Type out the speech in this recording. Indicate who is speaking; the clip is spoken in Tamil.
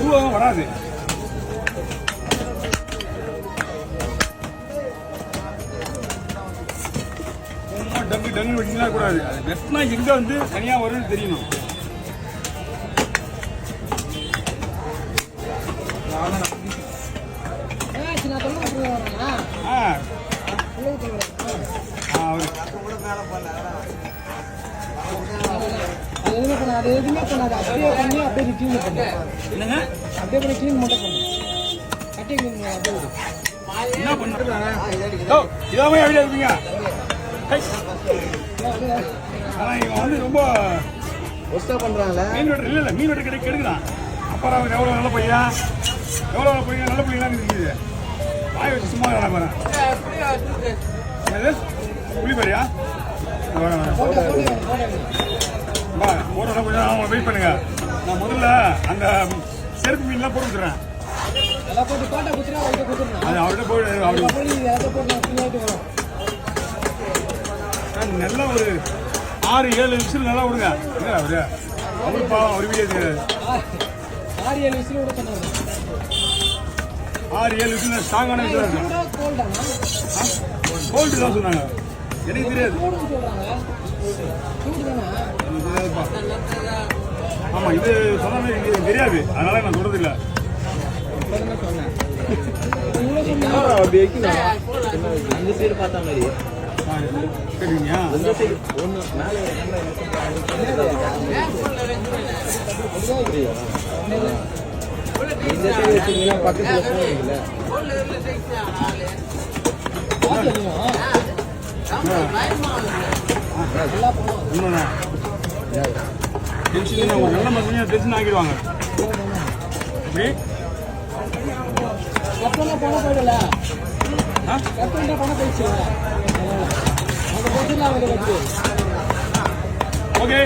Speaker 1: உருவகம் வராது. டங்கு டங்கு வெட்டினா கூடாது. அது வெட்டினா எங்க வந்து தனியா வரும்னு தெரியணும். என்ன பண்ணுறாங்க? இதாவே ஐடியா இருப்பீங்க. ஆனா இவன் வந்து ரொம்ப பண்றாங்களே. மீன் வெட்டு இல்ல மீன் வெட்டு கிடைக்க கெடுக்கிறான். அப்புறம் அவன் எவ்வளவு நல்ல பையன், எவ்வளவு பையன் நல்ல பையன் இருக்குது. வாய் வச்சு சும்மா வேணா பாரு. புளிப்பறியா போட்டோம் கொஞ்சம் வெயிட் பண்ணுங்க. நான் முதல்ல அந்த செருப்பு மீன்லாம் போட்டு கொடுத்துறேன். அது அவர்கிட்ட போய் நல்லா ஒரு 6-7 விசில் நல்லா விடுங்க. அவரு அவரு பாவம் ஒரு வீடியோ தெரியாது. 6-7 விசில் ஸ்ட்ராங்கான விசில் இருக்கு. கோல்டு தான் சொன்னாங்க. எனக்கு தெரியாது. ஆமா இது சொன்ன எனக்கு தெரியாது. அதனால நான் சொல்றது இல்லை.
Speaker 2: அந்த சைடு பார்த்தா மாதிரி
Speaker 1: கேட்டீங்க.
Speaker 2: இந்த சைடு வச்சிருந்தீங்கன்னா பக்கத்துல போனீங்கல்ல.
Speaker 1: உண்மைதான். ஒரு நல்ல மசனியா டென்ஷன் ஆக்கிடுவாங்க. எப்படி ஓகே